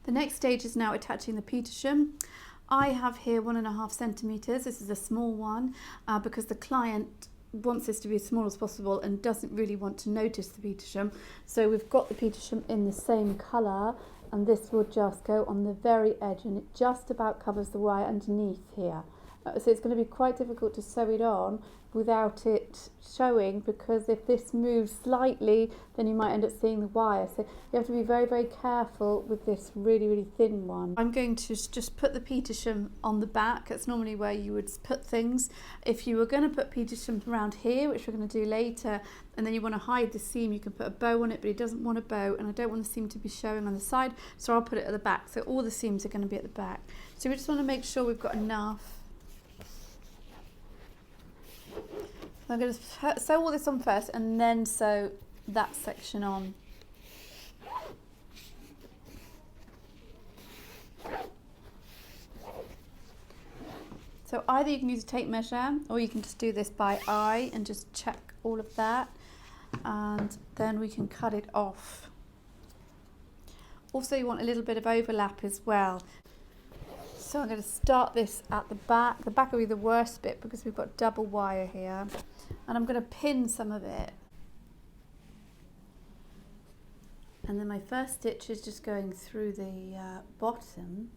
The next stage is now attaching the Petersham. I have here 1.5 centimetres. This is a small one because the client wants this to be as small as possible and doesn't really want to notice the Petersham. So we've got the Petersham in the same colour, and this will just go on the very edge, and it just about covers the wire underneath here. So it's going to be quite difficult to sew it on without it showing, because if this moves slightly then you might end up seeing the wire. So you have to be very, very careful with this really, really thin one. I'm going to just put the Petersham on the back. That's normally where you would put things. If you were going to put Petersham around here, which we're going to do later, and then you want to hide the seam, you can put a bow on it, but he doesn't want a bow, and I don't want the seam to be showing on the side, so I'll put it at the back. So all the seams are going to be at the back. So we just want to make sure we've got enough. I'm going to sew all this on first and then sew that section on. So either you can use a tape measure, or you can just do this by eye and just check all of that, and then we can cut it off. Also, you want a little bit of overlap as well. So I'm going to start this at the back. The back will be the worst bit because we've got double wire here, and I'm going to pin some of it. And then my first stitch is just going through the bottom,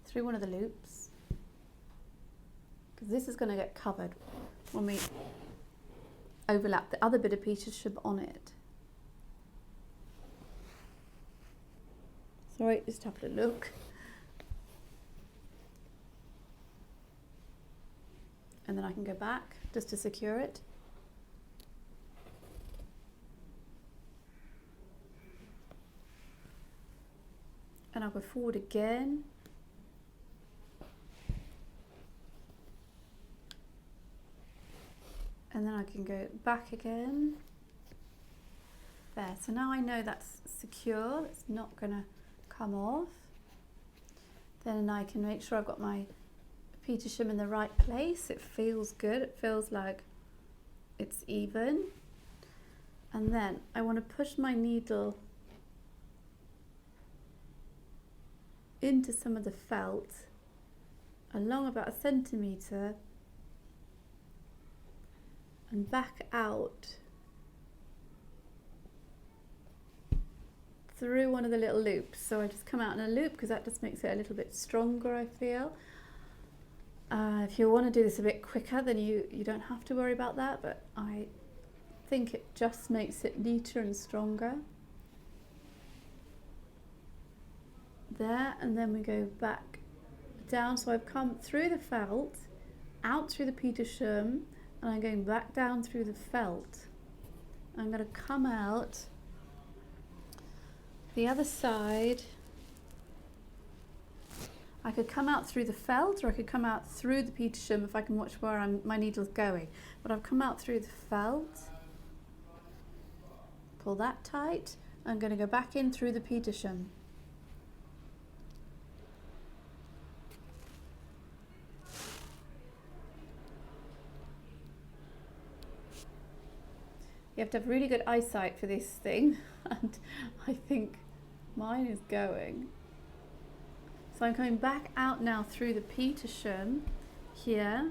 through one of the loops, because this is going to get covered when we overlap the other bit of Petersham on it. Sorry, just have a look. And then I can go back just to secure it. And I'll go forward again. And then I can go back again. There, so now I know that's secure, it's not gonna come off. Then I can make sure I've got my Petersham in the right place. It feels good, it feels like it's even. And then I want to push my needle into some of the felt along about 1 centimetre and back out through one of the little loops. So I just come out in a loop because that just makes it a little bit stronger, I feel. If you want to do this a bit quicker, then you don't have to worry about that, but I think it just makes it neater and stronger. There, and then we go back down. So I've come through the felt, out through the Petersham, and I'm going back down through the felt. I'm going to come out the other side. I could come out through the felt, or I could come out through the Petersham if I can watch where my needle's going. But I've come out through the felt, pull that tight. I'm going to go back in through the Petersham. You have to have really good eyesight for this thing, and I think mine is going. So I'm coming back out now through the Petersham here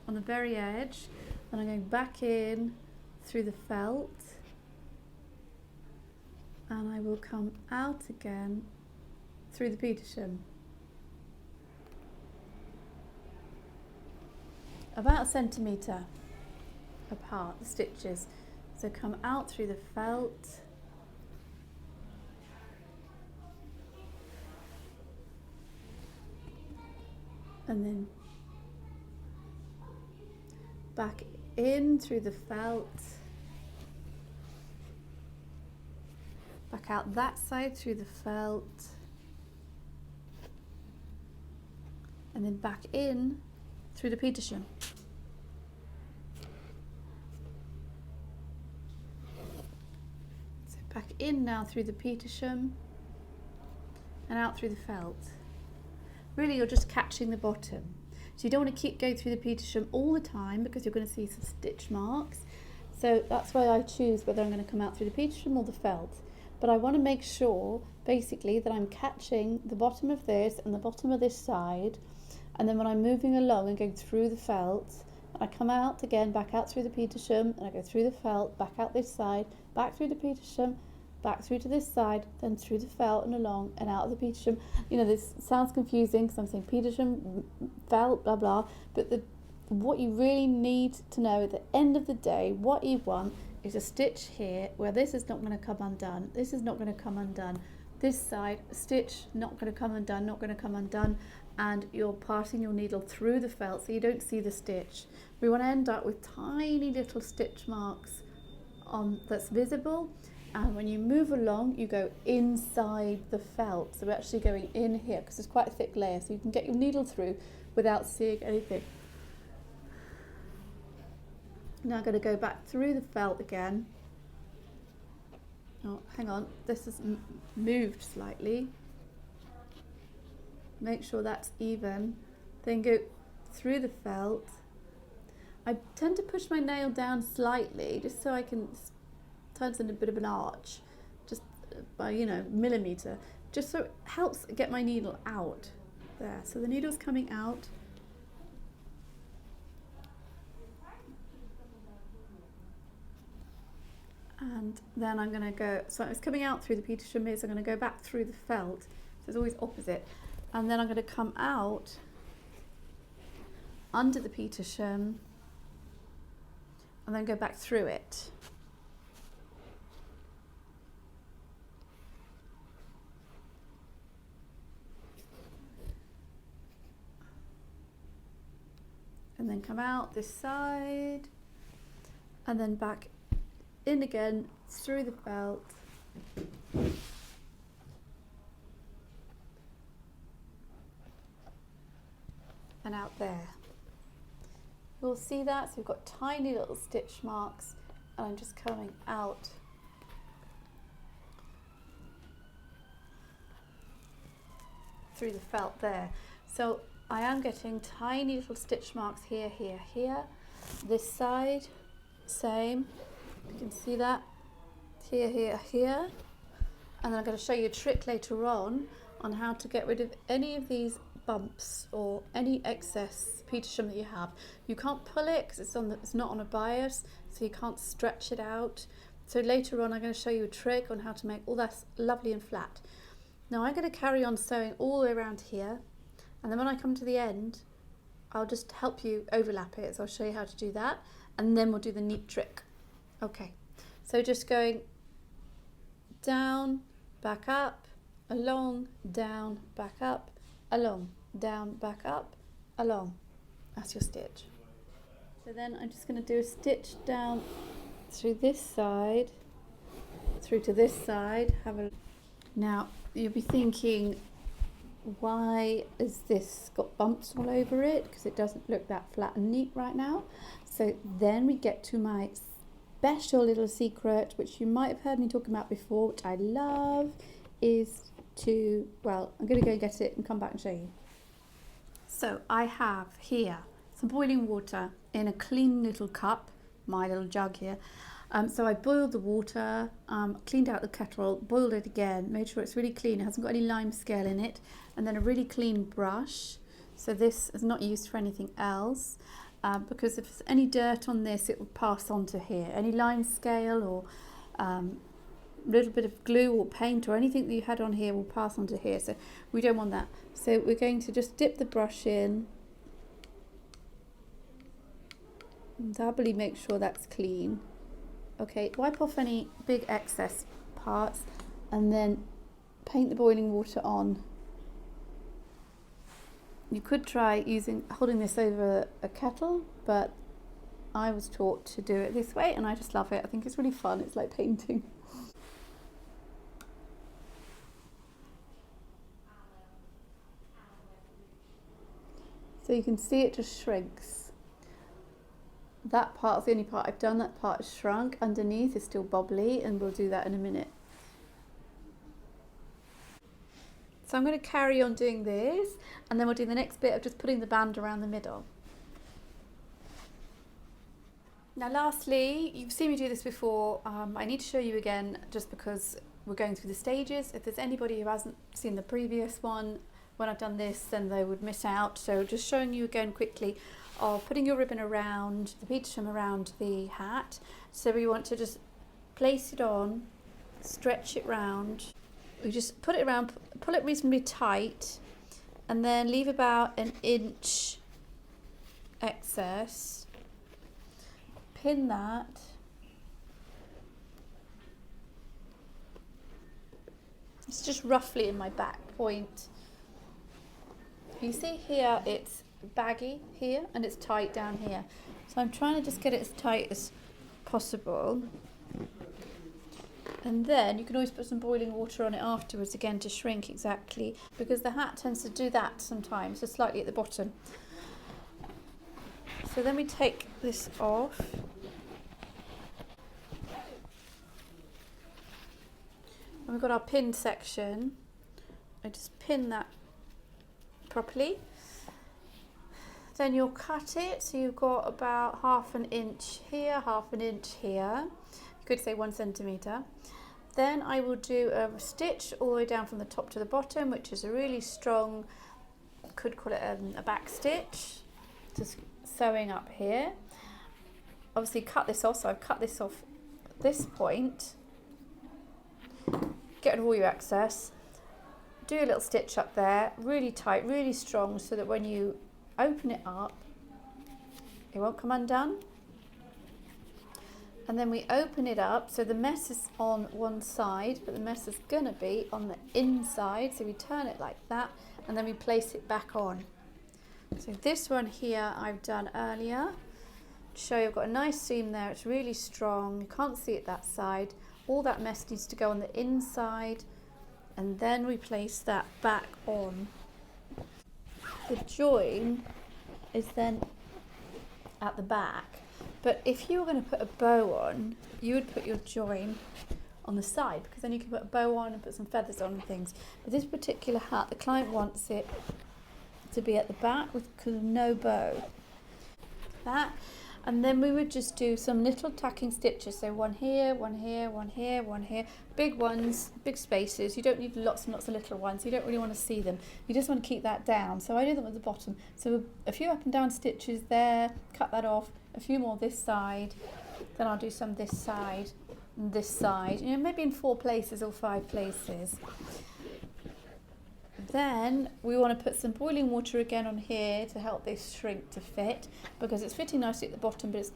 on the very edge, and I'm going back in through the felt, and I will come out again through the Petersham. About 1 centimetre apart, the stitches. So come out through the felt, and then back in through the felt, back out that side through the felt, and then back in through the Petersham. So back in now through the Petersham and out through the felt. Really, you're just catching the bottom. So you don't want to keep going through the Petersham all the time because you're going to see some stitch marks. So that's why I choose whether I'm going to come out through the Petersham or the felt. But I want to make sure basically that I'm catching the bottom of this and the bottom of this side, and then when I'm moving along and going through the felt, I come out again, back out through the Petersham, and I go through the felt, back out this side, back through the Petersham, back through to this side, then through the felt and along and out of the Petersham. You know, this sounds confusing because I'm saying Petersham, felt, blah blah, but what you really need to know at the end of the day, what you want is a stitch here where this is not going to come undone, this is not going to come undone, this side, a stitch not going to come undone, not going to come undone, and you're passing your needle through the felt so you don't see the stitch. We want to end up with tiny little stitch marks that's visible, and when you move along you go inside the felt, so we're actually going in here because it's quite a thick layer, so you can get your needle through without seeing anything. Now I'm going to go back through the felt again. Oh, hang on, this has moved slightly. Make sure that's even. Then go through the felt. I tend to push my nail down slightly just so I can turn it into a bit of an arch, just by, you know, millimetre, just so it helps get my needle out there. So the needle's coming out. And then I'm going to go, so it's coming out through the Petersham is, I'm going to go back through the felt, so it's always opposite. And then I'm going to come out under the Petersham and then go back through it. And then come out this side and then back in again through the felt. And out there. You'll see that, so we've got tiny little stitch marks, and I'm just coming out through the felt there. So I am getting tiny little stitch marks here, here, here. This side, same. You can see that. Here, here, here. And then I'm going to show you a trick later on how to get rid of any of these bumps or any excess Petersham that you have. You can't pull it because it's not on a bias, so you can't stretch it out. So later on I'm going to show you a trick on how to make all that lovely and flat. Now I'm going to carry on sewing all the way around here, and then when I come to the end I'll just help you overlap it, so I'll show you how to do that, and then we'll do the neat trick. Okay, so just going down, back up, along, down, back up, along, down, back up, along. That's your stitch. So then I'm just going to do a stitch down through this side, through to this side. Now you'll be thinking, why is this got bumps all over it? Because it doesn't look that flat and neat right now. So then we get to my special little secret, which you might have heard me talking about before, which I love, is to, well, I'm going to go get it and come back and show you. So I have here some boiling water in a clean little cup, my little jug here. So I boiled the water, cleaned out the kettle, boiled it again, made sure it's really clean, it hasn't got any lime scale in it, and then a really clean brush. So this is not used for anything else, because if there's any dirt on this, it will pass on to here. Any lime scale or little bit of glue or paint or anything that you had on here will pass on to here, so we don't want that. So we're going to just dip the brush in and doubly make sure that's clean. Okay, wipe off any big excess parts and then paint the boiling water on. You could try holding this over a kettle, but I was taught to do it this way and I just love it. I think it's really fun. It's like painting. So you can see it just shrinks. That part's the only part I've done. That part is shrunk. Underneath is still bobbly, and we'll do that in a minute. So I'm going to carry on doing this, and then we'll do the next bit of just putting the band around the middle. Now lastly, you've seen me do this before, I need to show you again just because we're going through the stages. If there's anybody who hasn't seen the previous one, when I've done this, then they would miss out. So just showing you again quickly of putting your ribbon around the Petersham, around the hat. So we want to just place it on, stretch it round. We just put it around, pull it reasonably tight, and then leave about an inch excess. Pin that. It's just roughly in my back point. You see here it's baggy here and it's tight down here. So I'm trying to just get it as tight as possible. And then you can always put some boiling water on it afterwards again to shrink exactly, because the hat tends to do that sometimes, so slightly at the bottom. So then we take this off. And we've got our pin section. I just pin that properly. Then you'll cut it, so you've got about 1/2 inch here, 1/2 inch here. You could say 1 centimetre. Then I will do a stitch all the way down from the top to the bottom, which is a really strong, could call it a back stitch, just sewing up here. Obviously cut this off, so I've cut this off at this point. Get rid of all your excess. Do a little stitch up there, really tight, really strong, so that when you open it up, it won't come undone. And then we open it up, so the mess is on one side, but the mess is gonna be on the inside. So we turn it like that, and then we place it back on. So this one here I've done earlier. To show you, I've got a nice seam there, it's really strong. You can't see it that side. All that mess needs to go on the inside, and then we place that back on. The join is then at the back. But if you were going to put a bow on, you would put your join on the side, because then you can put a bow on and put some feathers on and things. But this particular hat, the client wants it to be at the back with no bow. That, and then we would just do some little tacking stitches. So one here, one here, one here, one here. Big ones, big spaces. You don't need lots and lots of little ones. You don't really want to see them. You just want to keep that down. So I do them at the bottom. So a few up and down stitches there, cut that off. A few more this side, then I'll do some this side and this side, you know, maybe in 4 places or 5 places. Then we want to put some boiling water again on here to help this shrink to fit, because it's fitting nicely at the bottom, but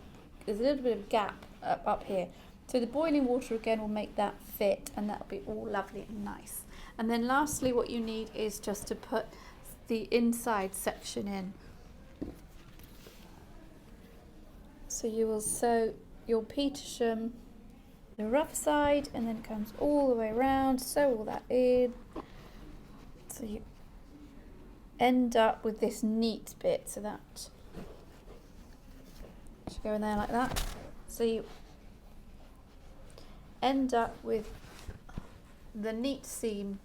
there's a little bit of gap up here. So the boiling water again will make that fit, and that'll be all lovely and nice. And then lastly, what you need is just to put the inside section in. So you will sew your Petersham the rough side, and then it comes all the way around, sew all that in. So you end up with this neat bit, so that should go in there like that. So you end up with the neat seam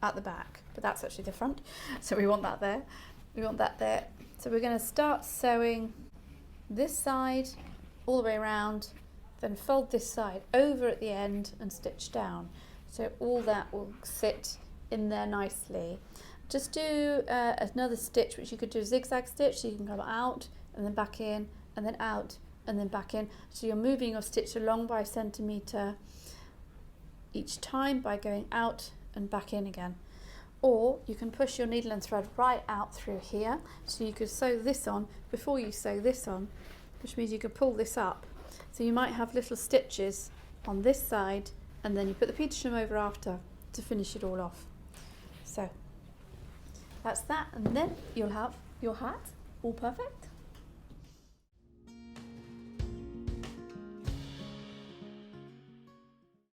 at the back, but that's actually the front. So we want that there. We want that there. So we're going to start sewing this side all the way around, then fold this side over at the end and stitch down. So all that will sit in there nicely. Just do another stitch, which you could do a zigzag stitch, so you can come out and then back in and then out and then back in. So you're moving your stitch along by 1 centimetre each time by going out and back in again. Or you can push your needle and thread right out through here, so you could sew this on before you sew this on, which means you could pull this up. So you might have little stitches on this side, and then you put the Petersham over after to finish it all off. So that's that, and then you'll have your hat all perfect.